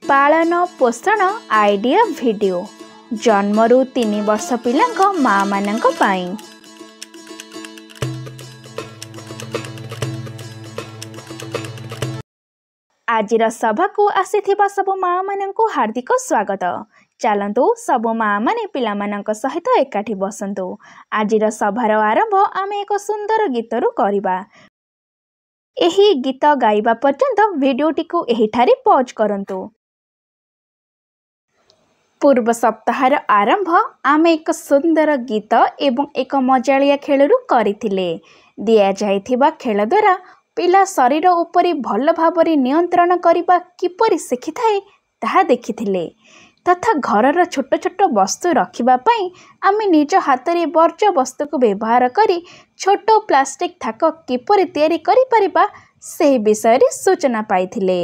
पालन पोषण idea video जन्मरू 3 वर्ष पिलांक माँ मानंक पाई। आजिर सभा को आसीथिबा सबु माँ मानंकु हार्दिक स्वागत। चलंतु सबु माँ माने पिला मानंक सहित एकाठी बसंतु। आजिर सभार आरंभ आमे एक सुंदर गीतरु करिबा। एही गीत गाइबा पर्यंत वीडियोटी को एहिठारे पॉज करंतु। पूर्व सप्ताहर आरंभ आमे एक सुंदर गीत एवं एक मजालिया खेलरू करिथिले। दिया जाइथिबा खेल द्वारा पिला शरीर उपरि भल भाबरे नियंत्रण करिबा किपरि शिखिथाए ताहा देखिथिले तथा घरर छोट छोट वस्तु रखिबा पई आमे निज हातरे वर्ज्य वस्तु को व्यवहार करी छोट प्लास्टिक थाक किपरि तयारी करि परिबा से विषय रे सूचना पाइथिले।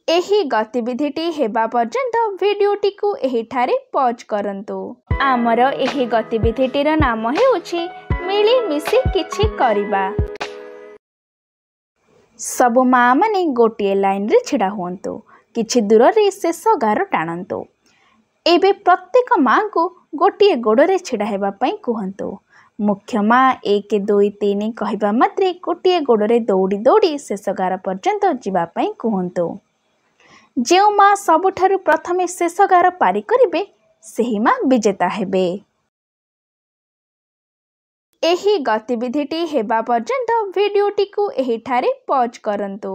एही गतिविधिटी हेबा पर्यंत वीडियोटी को एहिठारे पॉज करंतु। आमर एही गतिविधिटीर नाम हेउछि मिली मिसी किछि करिबा। सबु माँ माने गोटिए लाइन रे छिड़ा हुअन्तु। किछि दूर रे शेष गार टाणन्तु। एबे प्रत्येक माँ को गोटिए गोड़े छिड़ा हेबा पई कुहन्तु। मुख्य माँ 1 2 3 कहबा मात्रे गोटिए गोड़े दौड़ी दौड़ी शेष गार पर्यंत जिबा पई कुहन्तु। जेउ माँ सबुठारु प्रथमे शेष गार पारी करिबे सेही माँ विजेता हेबे। एही गतिविधिटी हेबा पर्यंत वीडियोटी को एहिठारे पॉज करंतु।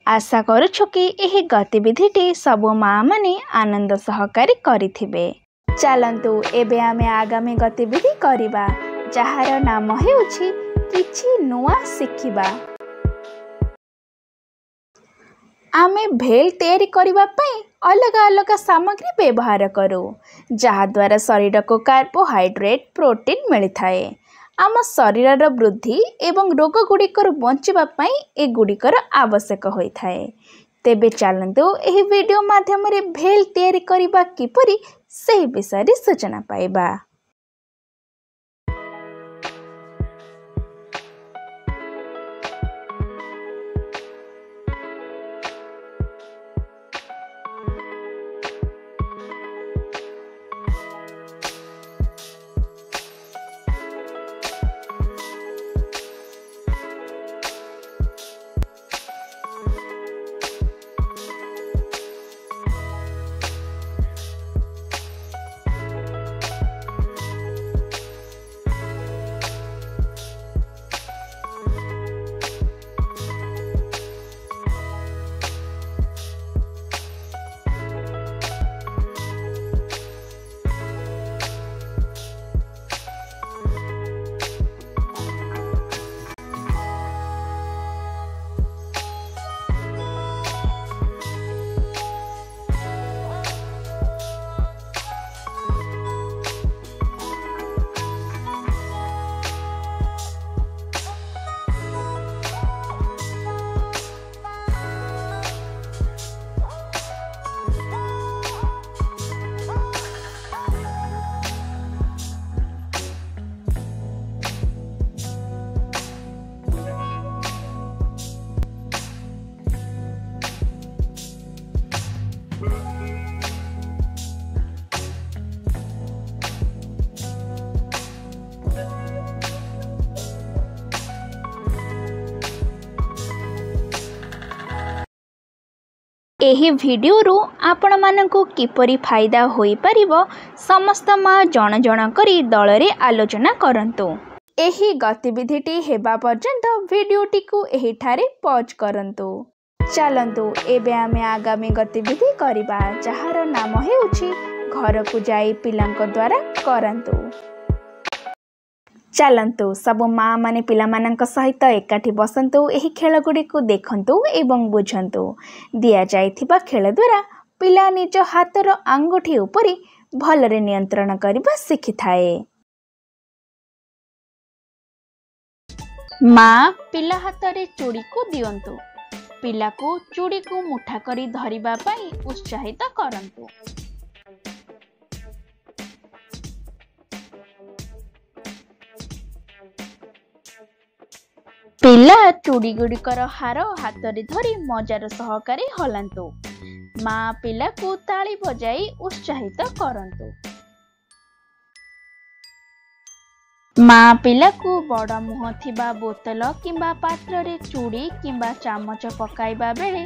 आशा करूछु कि एही गतिविधिटी सबु माँ माने आनंद सहकारी करिथिबे। चलंतु एबे आमे आगामी गतिविधि करिबा जहार नाम हेउछि किछि नुआ शिखिबा। आमे भेल तैयारी करिबा पई अलग अलग सामग्री व्यवहार करू जहा द्वारा शरीर को कार्बोहाइड्रेट प्रोटीन मिली थाए। आम शरीर वृद्धि एवं रोग गुड़िकर बंचिबा पई ए गुड़िकर आवश्यक होई थाए। तेबे चलंतु एही वीडियो माध्यम रे भेल तैयारी करिबा किपरि सेही विषय रे सूचना पाइबा। एही वीडियो रू आपण मानकु किपरि फायदा होई परिबो समस्त माँ जण जण करी दल रे आलोचना करंतु। एही गतिविधिटी हेबा पर्यंत वीडियोटी को एहिठारे पॉज करंतु। चलंतु एबे आमे आगामी गतिविधि करिबा जहार नाम हेउछि घर को जाई पिलांक द्वारा करंतु। चलंतु सब माँ माने पिला मानंक सहित एकाठी बसंतु। एही खेल गुडी को देखंतु एवं बुझंतु। दिया जाइथिबा खेल द्वारा पिला निज हातर आंगुठी उपरि भलरे नियंत्रण करिबा शिखिथाए। माँ पिला हातरे चूड़ी को दियंतु। पिला को चूड़ी को मुठा करी धरिबा पई उत्साहित करंतु। पिला चूड़ी गुड़िकर हार हाथ रे धरी मजार सहकारे हलांतु। ମା ପିଲାକୁ ତାଳି ବଜାଇ ଉତ୍ସାହିତ କରନ୍ତୁ। ମା ପିଲାକୁ ବଡ଼ ମୁହଁ ଥିବା ବୋତଲ କିମ୍ବା ପାତ୍ରରେ ଚୁଡ଼ି କିମ୍ବା ଚାମଚ ପକାଇବା ବେଳେ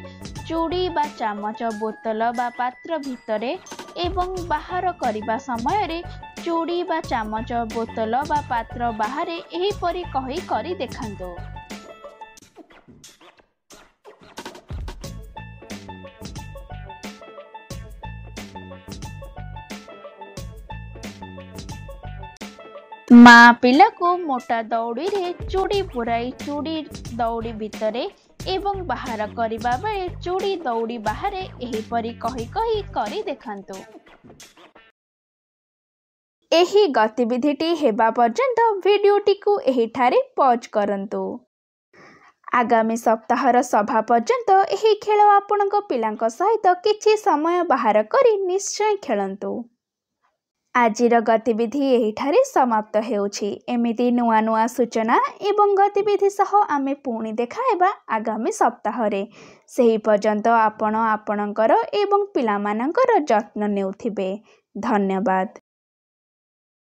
ଚୁଡ଼ି ବା ଚାମଚ ବୋତଲ ବା ପାତ୍ର ଭିତରେ ଏବଂ ବାହାର କରିବା ସମୟରେ ଚୁଡ଼ି ବା ଚାମଚ ବୋତଲ ବା ପାତ୍ର ବାହାରେ ଏହିପରି କହି କରି ଦେଖାନ୍ତୁ। ମା ପିଲାକୁ ମୋଟା ଦଉଡ଼ିରେ ଚୁଡ଼ି ପୁରାଇ ଚୁଡ଼ି ଦଉଡ଼ି ଭିତରେ ଏବଂ ବାହାର କରିବା ବେଳେ ଚୁଡ଼ି ଦଉଡ଼ି ବାହାରେ ଏହିପରି କହି କରି ଦେଖାନ୍ତୁ। ଏହି ଗତିବିଧିଟି ହେବା ପର୍ଯ୍ୟନ୍ତ ଭିଡ଼ିଓଟିକୁ ଏହିଠାରେ ପଜ୍ କରନ୍ତୁ। ଆଗାମୀ ସପ୍ତାହର ସଭା ପର୍ଯ୍ୟନ୍ତ ଏହି ଖେଳ ଆପଣଙ୍କ ପିଲାଙ୍କ ସହିତ କିଛି ସମୟ ବାହାର କରି ନିଶ୍ଚୟ ଖେଳନ୍ତୁ। ଆଜିର ଗତିବିଧି ଏହିଠାରେ ସମାପ୍ତ ହେଉଛି। ଏମିତି ନୂଆ ନୂଆ ସୂଚନା ଏବଂ ଗତିବିଧି ସହ ଆମେ ପୁଣି ଦେଖା ହେବା ଆଗାମୀ ସପ୍ତାହରେ। ସେହି ପର୍ଯ୍ୟନ୍ତ ଆପଣ ଆପଣଙ୍କର ଏବଂ ପିଲାମାନଙ୍କର ଯତ୍ନ ନେଉଥିବେ। ଧନ୍ୟବାଦ।